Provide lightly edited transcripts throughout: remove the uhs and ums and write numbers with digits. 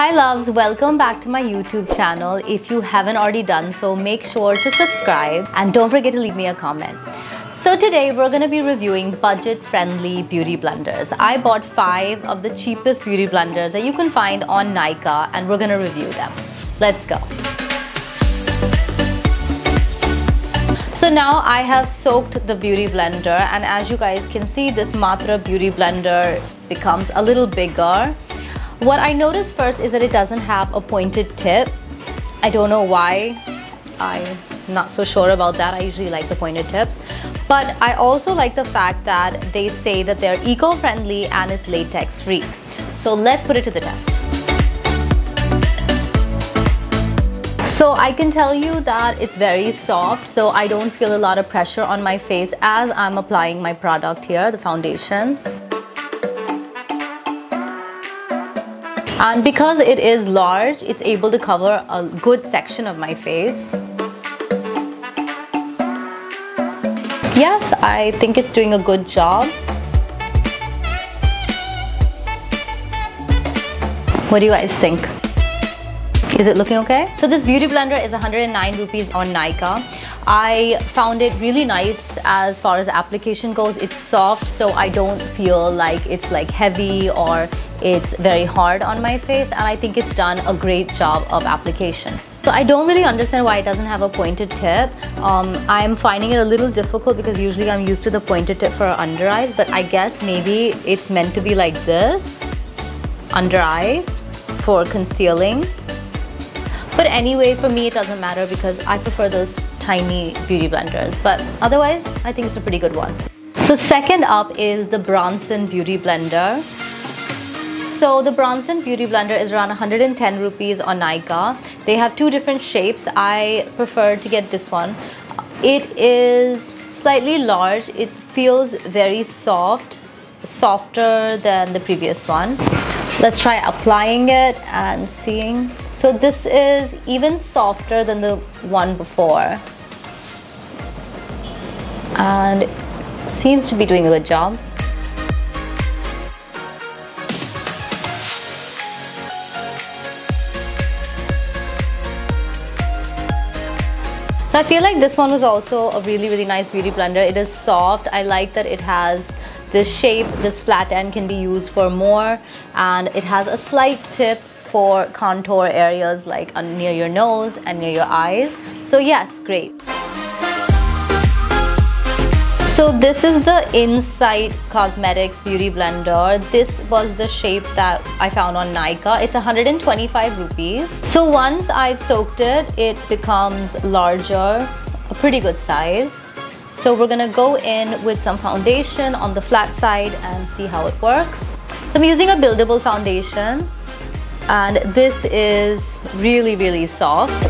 Hi loves, welcome back to my YouTube channel. If you haven't already done so, make sure to subscribe and don't forget to leave me a comment. So today we're going to be reviewing budget-friendly beauty blenders. I bought 5 of the cheapest beauty blenders that you can find on Nykaa and we're going to review them. Let's go. So now I have soaked the beauty blender, and as you guys can see, this Matra beauty blender becomes a little bigger. What I noticed first is that it doesn't have a pointed tip. I don't know why. I'm not so sure about that. I usually like the pointed tips. But I also like the fact that they say that they're eco-friendly and it's latex-free. So let's put it to the test. So I can tell you that it's very soft, so I don't feel a lot of pressure on my face as I'm applying my product here, the foundation. And because it is large, it's able to cover a good section of my face. Yes, I think it's doing a good job. What do you guys think? Is it looking okay? So this beauty blender is 109 rupees on Nykaa. I found it really nice as far as application goes. It's soft, so I don't feel like it's like heavy or it's very hard on my face, and I think it's done a great job of application. So I don't really understand why it doesn't have a pointed tip. I'm finding it a little difficult because usually I'm used to the pointed tip for under eyes, but I guess maybe it's meant to be like this, under eyes, for concealing. But anyway, for me it doesn't matter because I prefer those tiny beauty blenders. But otherwise, I think it's a pretty good one. So second up is the Bronson Beauty Blender. So the Bronson Beauty Blender is around 110 rupees on Nykaa. They have 2 different shapes. I prefer to get this one. It is slightly large. It feels very soft, softer than the previous one. Let's try applying it and seeing. So this is even softer than the one before. And it seems to be doing a good job. So I feel like this one was also a really nice beauty blender. It is soft. I like that it has this shape. This flat end can be used for more, and it has a slight tip for contour areas like near your nose and near your eyes. So yes, great. So this is the Insight Cosmetics Beauty Blender. This was the shape that I found on Nykaa. It's 125 rupees. So once I've soaked it, it becomes larger, a pretty good size. So we're gonna go in with some foundation on the flat side and see how it works. So I'm using a buildable foundation, and this is really soft.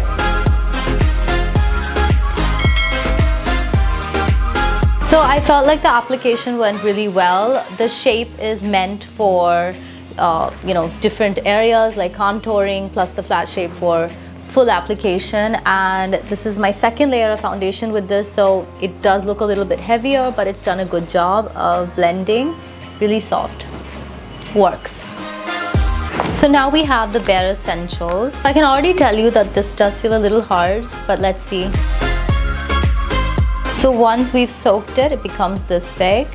So I felt like the application went really well. The shape is meant for different areas like contouring, plus the flat shape for full application. And this is my second layer of foundation with this, so it does look a little bit heavier, but it's done a good job of blending. Really soft. Works. So now we have the Bare Essentials. I can already tell you that this does feel a little hard, but let's see. So once we've soaked it, it becomes this big.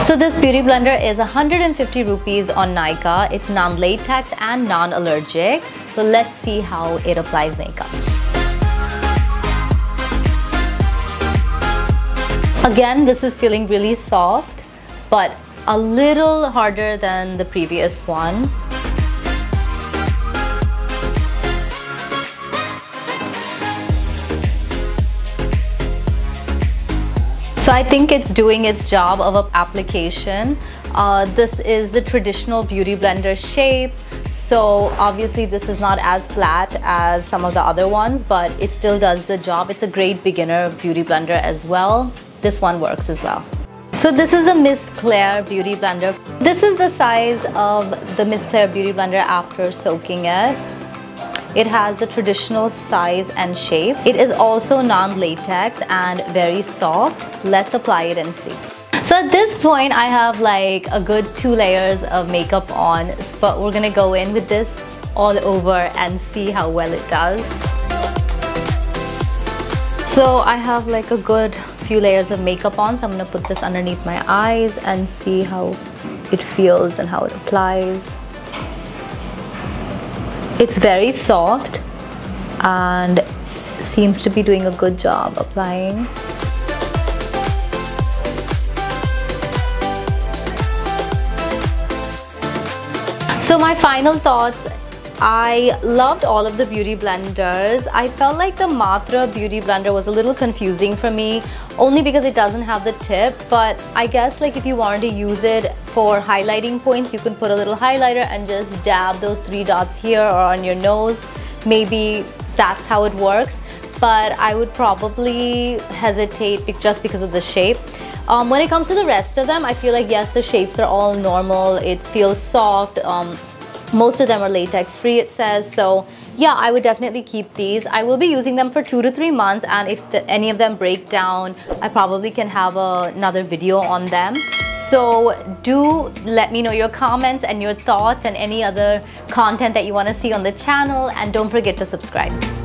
So this beauty blender is 150 rupees on Nykaa. It's non-latex and non-allergic. So let's see how it applies makeup. Again, this is feeling really soft, but a little harder than the previous one. So I think it's doing its job of application. This is the traditional beauty blender shape. So obviously this is not as flat as some of the other ones, but it still does the job. It's a great beginner beauty blender as well. This one works as well. So this is the Miss Claire Beauty Blender. This is the size of the Miss Claire Beauty Blender after soaking it. It has the traditional size and shape. It is also non-latex and very soft. Let's apply it and see. So at this point, I have like a good 2 layers of makeup on, but we're gonna go in with this all over and see how well it does. So I have like a good few layers of makeup on, so I'm gonna put this underneath my eyes and see how it feels and how it applies. It's very soft and seems to be doing a good job applying. So my final thoughts, I loved all of the beauty blenders. I felt like the Matra beauty blender was a little confusing for me, only because it doesn't have the tip, but I guess like if you wanted to use it for highlighting points, you can put a little highlighter and just dab those 3 dots here or on your nose. Maybe that's how it works, but I would probably hesitate just because of the shape. When it comes to the rest of them, I feel like yes, the shapes are all normal. It feels soft. Most of them are latex free, it says. So yeah, I would definitely keep these. I will be using them for 2 to 3 months, and if any of them break down, I probably can have another video on them. So do let me know your comments and your thoughts and any other content that you want to see on the channel, and don't forget to subscribe.